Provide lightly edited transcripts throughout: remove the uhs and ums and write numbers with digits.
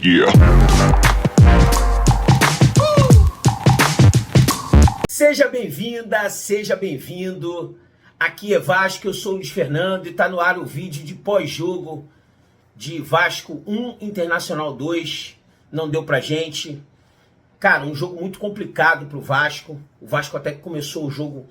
Yeah. Seja bem-vinda, seja bem-vindo. Aqui é Vasco, eu sou o Luiz Fernando e tá no ar o vídeo de pós-jogo de Vasco 1, Internacional 2. Não deu pra gente. Cara, um jogo muito complicado pro Vasco. O Vasco até que começou o jogo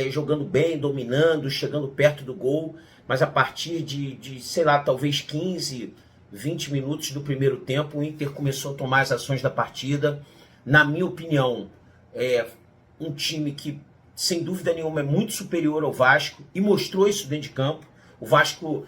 jogando bem, dominando, chegando perto do gol. Mas a partir de, sei lá, talvez 15, 20 minutos do primeiro tempo, o Inter começou a tomar as ações da partida. Na minha opinião, um time que, sem dúvida nenhuma, é muito superior ao Vasco e mostrou isso dentro de campo. O Vasco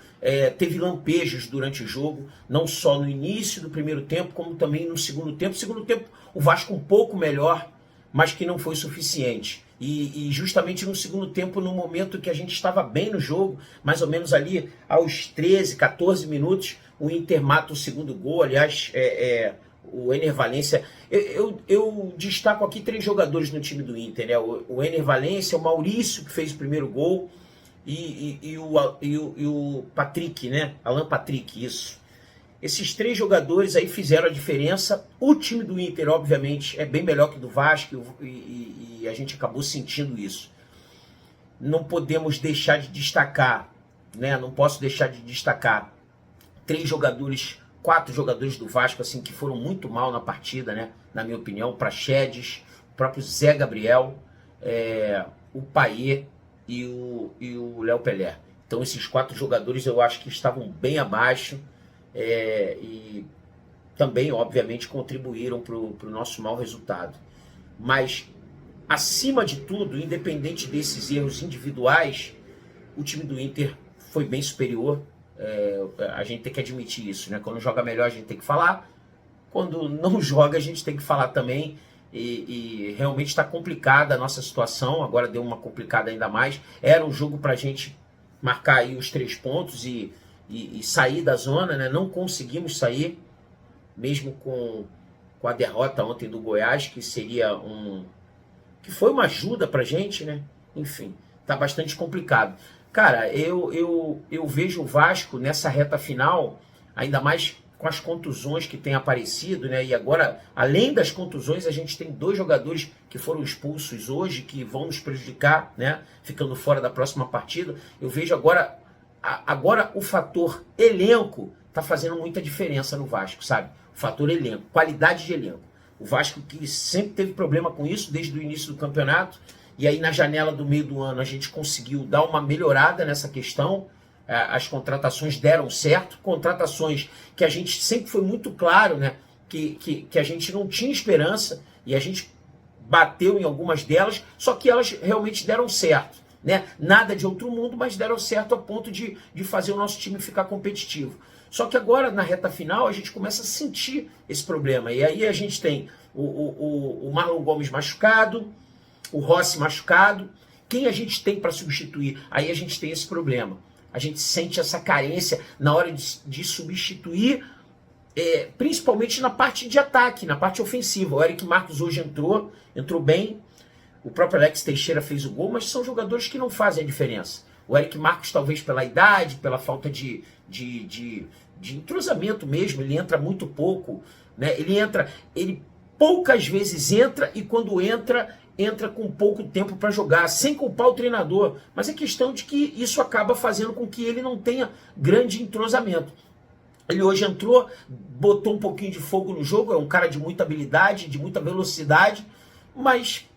teve lampejos durante o jogo, não só no início do primeiro tempo, como também no segundo tempo. No segundo tempo, o Vasco um pouco melhor, mas que não foi suficiente. E justamente no segundo tempo, no momento que a gente estava bem no jogo, mais ou menos ali aos 13, 14 minutos, o Inter mata o segundo gol. Aliás, o Ener Valencia... Eu destaco aqui 3 jogadores no time do Inter, né? O Ener Valencia, o Maurício, que fez o primeiro gol, e o Patrick, né? Alan Patrick, isso. Esses 3 jogadores aí fizeram a diferença. O time do Inter, obviamente, é bem melhor que o do Vasco e a gente acabou sentindo isso. Não podemos deixar de destacar, né? Não posso deixar de destacar 4 jogadores do Vasco assim que foram muito mal na partida, né? Na minha opinião, o Praxedes, o próprio Zé Gabriel, o Payet e o Léo Pelé. Então esses 4 jogadores eu acho que estavam bem abaixo. E também, obviamente, contribuíram para o nosso mau resultado. Mas, acima de tudo, independente desses erros individuais, o time do Inter foi bem superior. A gente tem que admitir isso, né? Quando joga melhor, a gente tem que falar. Quando não joga, a gente tem que falar também. E realmente está complicada a nossa situação. Agora deu uma complicada ainda mais. Era um jogo para a gente marcar aí os 3 pontos e sair da zona, né? Não conseguimos sair, mesmo com a derrota ontem do Goiás, que foi uma ajuda pra gente, né? Enfim, tá bastante complicado. Cara, eu vejo o Vasco nessa reta final, ainda mais com as contusões que tem aparecido, né? E agora, além das contusões, a gente tem 2 jogadores que foram expulsos hoje, que vão nos prejudicar, né? Ficando fora da próxima partida. Eu vejo agora o fator elenco tá fazendo muita diferença no Vasco, sabe? O fator elenco, qualidade de elenco. O Vasco que sempre teve problema com isso desde o início do campeonato, e aí na janela do meio do ano a gente conseguiu dar uma melhorada nessa questão. As contratações deram certo, contratações que a gente sempre foi muito claro, né? Que a gente não tinha esperança, e a gente bateu em algumas delas, só que elas realmente deram certo. Né? Nada de outro mundo, mas deram certo a ponto de fazer o nosso time ficar competitivo. Só que agora, na reta final, a gente começa a sentir esse problema. E aí a gente tem o Marlon Gomes machucado, o Rossi machucado. Quem a gente tem para substituir? Aí a gente tem esse problema. A gente sente essa carência na hora de substituir, principalmente na parte de ataque, na parte ofensiva. O Eric Marcos hoje entrou bem. O próprio Alex Teixeira fez o gol, mas são jogadores que não fazem a diferença. O Eric Marcos, talvez pela idade, pela falta de entrosamento mesmo, ele entra muito pouco, né? Ele poucas vezes entra, e quando entra com pouco tempo para jogar, sem culpar o treinador. Mas é questão de que isso acaba fazendo com que ele não tenha grande entrosamento. Ele hoje entrou, botou um pouquinho de fogo no jogo, é um cara de muita habilidade, de muita velocidade, mas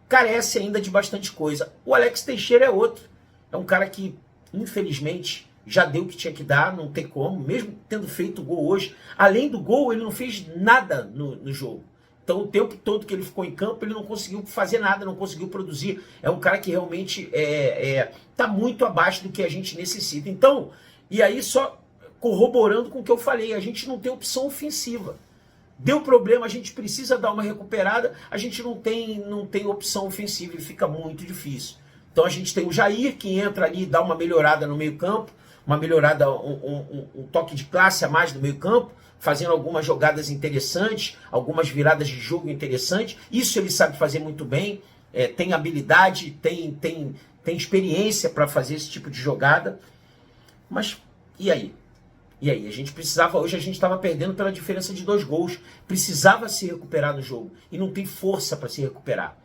carece ainda de bastante coisa. O Alex Teixeira é outro. É um cara que, infelizmente, já deu o que tinha que dar, não tem como, mesmo tendo feito o gol hoje. Além do gol, ele não fez nada no jogo. Então, o tempo todo que ele ficou em campo, ele não conseguiu fazer nada, não conseguiu produzir. É um cara que realmente está muito abaixo do que a gente necessita. Então, e aí só corroborando com o que eu falei, a gente não tem opção ofensiva. Deu problema, a gente precisa dar uma recuperada, a gente não tem opção ofensiva e fica muito difícil. Então a gente tem o Jair, que entra ali e dá uma melhorada no meio campo, uma melhorada, um toque de classe a mais no meio campo, fazendo algumas jogadas interessantes, algumas viradas de jogo interessantes. Isso ele sabe fazer muito bem, tem habilidade, tem experiência para fazer esse tipo de jogada. Mas e aí? E aí, hoje a gente estava perdendo pela diferença de 2 gols. Precisava se recuperar no jogo. E não tem força para se recuperar.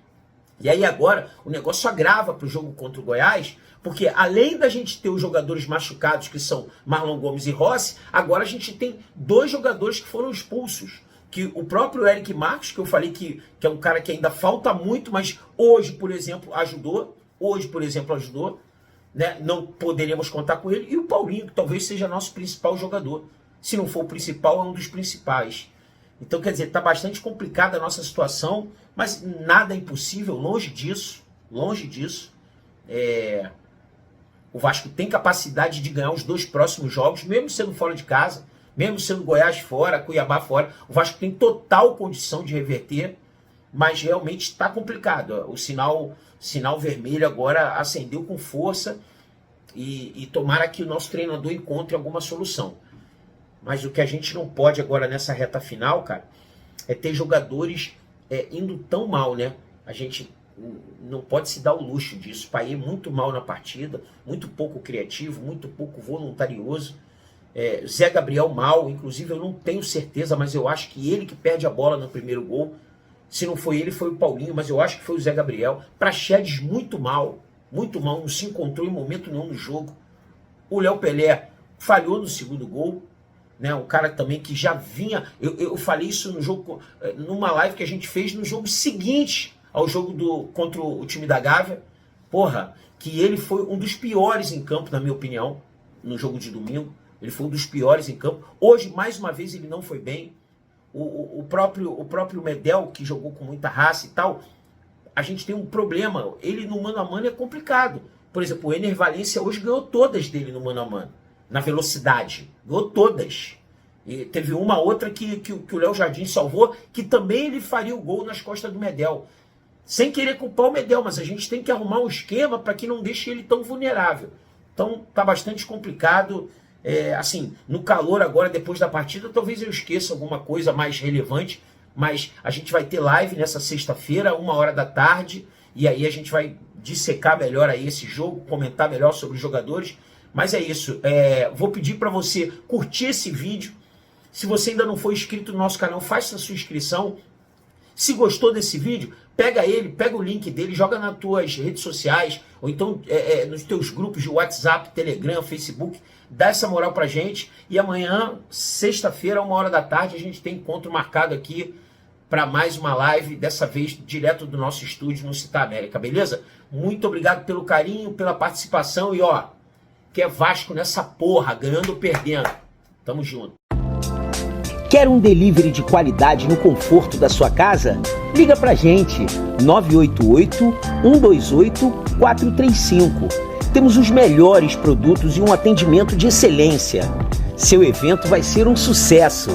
E aí agora o negócio agrava para o jogo contra o Goiás, porque além da gente ter os jogadores machucados, que são Marlon Gomes e Rossi, agora a gente tem 2 jogadores que foram expulsos. Que o próprio Eric Marcos, que eu falei que é um cara que ainda falta muito, mas hoje, por exemplo, ajudou. Né? Não poderíamos contar com ele. E o Paulinho, que talvez seja nosso principal jogador. Se não for o principal, é um dos principais. Então, quer dizer, está bastante complicada a nossa situação, mas nada é impossível, longe disso. O Vasco tem capacidade de ganhar os 2 próximos jogos, mesmo sendo fora de casa, mesmo sendo Goiás fora, Cuiabá fora. O Vasco tem total condição de reverter, mas realmente está complicado. O sinal vermelho agora acendeu com força e tomara que o nosso treinador encontre alguma solução. Mas o que a gente não pode agora nessa reta final, cara, é ter jogadores indo tão mal, né? A gente não pode se dar o luxo disso. Paê muito mal na partida, muito pouco criativo, muito pouco voluntarioso. Zé Gabriel mal, inclusive eu não tenho certeza, mas eu acho que ele que perde a bola no primeiro gol. Se não foi ele, foi o Paulinho, mas eu acho que foi o Zé Gabriel. Praxedes muito mal, não se encontrou em momento nenhum no jogo. O Léo Pelé falhou no segundo gol. Né, um cara também que já vinha, eu falei isso no jogo, numa live que a gente fez no jogo seguinte ao jogo contra o time da Gávea, que ele foi um dos piores em campo, na minha opinião, no jogo de domingo. Ele foi um dos piores em campo. Hoje, mais uma vez, ele não foi bem. O próprio Medel, que jogou com muita raça e tal, a gente tem um problema. Ele no mano a mano é complicado. Por exemplo, o Ener Valencia hoje ganhou todas dele no mano a mano. Na velocidade, ganhou todas. E teve uma outra que o Léo Jardim salvou, que também ele faria o gol nas costas do Medel. Sem querer culpar o Medel, mas a gente tem que arrumar um esquema para que não deixe ele tão vulnerável. Então tá bastante complicado. Assim, no calor agora, depois da partida, talvez eu esqueça alguma coisa mais relevante, mas a gente vai ter live nessa sexta-feira, 13h, e aí a gente vai dissecar melhor aí esse jogo, comentar melhor sobre os jogadores. Mas é isso, vou pedir para você curtir esse vídeo. Se você ainda não for inscrito no nosso canal, faça a sua inscrição. Se gostou desse vídeo, pega o link dele, joga nas tuas redes sociais, ou então nos teus grupos de WhatsApp, Telegram, Facebook, dá essa moral pra gente. E amanhã, sexta-feira, 13h, a gente tem encontro marcado aqui para mais uma live, dessa vez direto do nosso estúdio no Città América, beleza? Muito obrigado pelo carinho, pela participação e que é Vasco nessa porra, ganhando ou perdendo. Tamo junto. Quer um delivery de qualidade no conforto da sua casa? Liga pra gente, 988-128-435. Temos os melhores produtos e um atendimento de excelência. Seu evento vai ser um sucesso.